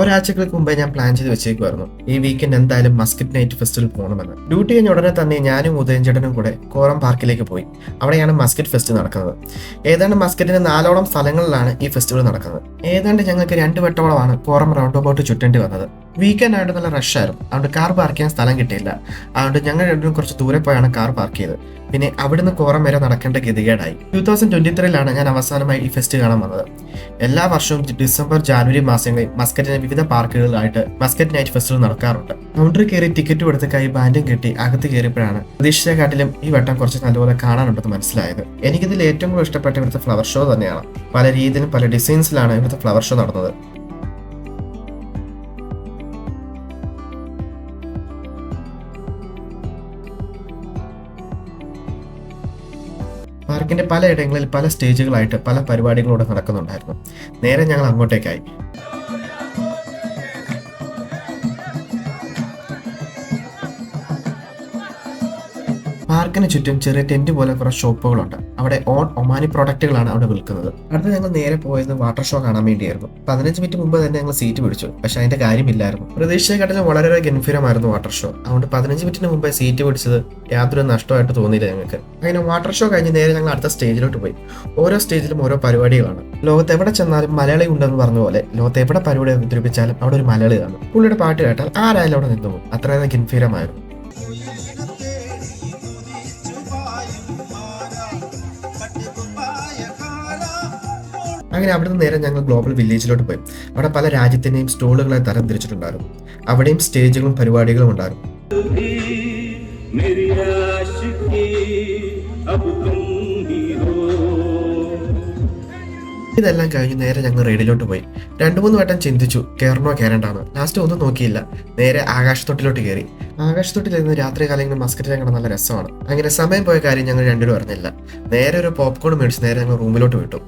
ഒരാഴ്ചകൾക്ക് മുമ്പേ ഞാൻ പ്ലാൻ ചെയ്ത് വെച്ചേക്കുമായിരുന്നു ഈ വീക്കെൻഡ് എന്തായാലും മസ്കറ്റ് നൈറ്റ് ഫെസ്റ്റിവൽ പോകണമെന്ന്. ഡ്യൂട്ടി കഴിഞ്ഞ ഉടനെ തന്നെ ഞാനും ഉദയൻചേട്ടനും കൂടെ കോറം പാർക്കിലേക്ക് പോയി. അവിടെയാണ് മസ്കറ്റ് ഫെസ്റ്റ് നടക്കുന്നത്. ഏതാണ്ട് മസ്കറ്റിന്റെ 4ഓളം സ്ഥലങ്ങളിലാണ് ഈ ഫെസ്റ്റിവൽ നടക്കുന്നത്. ഏതാണ്ട് ഞങ്ങൾക്ക് 2 വട്ടോളമാണ് കോറം റൗണ്ട് അബൌട്ട് ചുറ്റേണ്ടി വന്നത്. വീക്കെൻഡ് ആയിട്ട് നല്ല റഷായിരുന്നു. അതുകൊണ്ട് കാർ പാർക്ക് ചെയ്യാൻ സ്ഥലം കിട്ടിയില്ല. അതുകൊണ്ട് ഞങ്ങൾ രണ്ടും കുറച്ച് ദൂരെ പോയാണ് കാർ പാർക്ക് ചെയ്തത്. പിന്നെ അവിടുന്ന് കോറം വരെ നടക്കേണ്ട ഗതികേടായി. 2023 ഞാൻ അവസാനമായി ഈ ഫെസ്റ്റ് കാണാൻ വന്നത്. എല്ലാ വർഷവും ഡിസംബർ ജാനുവരി മാസങ്ങളിൽ മസ്കറ്റിലെ വിവിധ പാർക്കുകളിലായിട്ട് മസ്കറ്റ് നൈറ്റ് ഫെസ്റ്റിവൽ നടക്കാറുണ്ട്. കൗണ്ടറിൽ കയറി ടിക്കറ്റ് കൊടുത്ത് കൈ ബാൻഡും കെട്ടി അകത്ത് കയറിയപ്പോഴാണ് പ്രതീക്ഷിച്ചതിനെക്കാട്ടിലും ഈ വട്ടം കുറച്ച് നല്ലപോലെ കാണാനുണ്ടെന്ന് മനസ്സിലായത്. എനിക്കിതിൽ ഏറ്റവും കൂടുതൽ ഇഷ്ടപ്പെട്ട ഇവിടുത്തെ ഫ്ലവർ ഷോ തന്നെയാണ്. പല രീതിയിലും പല ഡിസൈൻസിലാണ് ഇവിടുത്തെ ഫ്ലവർ ഷോ നടന്നത്. പാർക്കിന്റെ പലയിടങ്ങളിൽ പല സ്റ്റേജുകളായിട്ട് പല പരിപാടികളോടെ നടക്കുന്നുണ്ടായിരുന്നു. നേരെ ഞങ്ങൾ അങ്ങോട്ടേക്കായി. പാർക്കിന് ചുറ്റും ചെറിയ ടെന്റ് പോലെ കുറച്ച് ഷോപ്പുകളുണ്ട്. അവിടെ ഒമാനി പ്രോഡക്റ്റുകളാണ് അവിടെ വിൽക്കുന്നത്. അടുത്ത് ഞങ്ങൾ നേരെ പോയത് വാട്ടർ ഷോ കാണാൻ വേണ്ടിയായിരുന്നു. 15 മിനിറ്റ് മുമ്പ് തന്നെ ഞങ്ങൾ സീറ്റ് പിടിച്ചു. പക്ഷെ അതിന്റെ കാര്യമില്ലായിരുന്നു. പ്രതീക്ഷയെക്കാട്ടിലും വളരെ ഗംഭീരമായിരുന്നു വാട്ടർ ഷോ. അതുകൊണ്ട് 15 മിനിറ്റിന് മുമ്പേ സീറ്റ് പിടിച്ചത് യാതൊരു നഷ്ടമായിട്ട് തോന്നിയില്ല ഞങ്ങൾക്ക്. അങ്ങനെ വാട്ടർ ഷോ കഴിഞ്ഞ് നേരെ ഞങ്ങൾ അടുത്ത സ്റ്റേജിലോട്ട് പോയി. ഓരോ സ്റ്റേജിലും ഓരോ പരിപാടികളാണ്. ലോകത്ത് എവിടെ ചെന്നാലും മലയാളി ഉണ്ടെന്ന് പറഞ്ഞ പോലെ ലോകത്ത് എവിടെ പരിപാടി അവതരിപ്പിച്ചാലും അവിടെ ഒരു മലയാളി കാണും. പുള്ളിയുടെ പാട്ട് കേട്ടാൽ ആരായാലും അവിടെ നിന്നു പോകും. അത്രയേറെ ഗംഭീരമായിരുന്നു. അങ്ങനെ അവിടുന്ന് നേരെ ഞങ്ങൾ ഗ്ലോബൽ വില്ലേജിലോട്ട് പോയി. അവിടെ പല രാജ്യത്തിന്റെയും സ്റ്റോളുകളെ തരം തിരിച്ചിട്ടുണ്ടായിരുന്നു. അവിടെയും സ്റ്റേജുകളും പരിപാടികളും ഉണ്ടായിരുന്നു. ഇതെല്ലാം കഴിഞ്ഞ് നേരെ ഞങ്ങൾ റൈഡിലോട്ട് പോയി. 2-3 വട്ടം ചിന്തിച്ചു കയറണോ കയറണ്ടാന്ന്. ലാസ്റ്റ് ഒന്നും നോക്കിയില്ല, നേരെ ആകാശത്തൊട്ടിലോട്ട് കയറി. ആകാശത്തൊട്ടിലിരുന്ന് രാത്രി കാലങ്ങളിൽ മസ്കറ്റിൽ കാണാൻ നല്ല രസമാണ്. അങ്ങനെ സമയം പോയ കാര്യം ഞങ്ങൾ രണ്ടുപേരും അറിഞ്ഞില്ല. നേരെ ഒരു പോപ്കോൺ മേടിച്ച് നേരെ ഞങ്ങൾ റൂമിലോട്ട് വിട്ടു.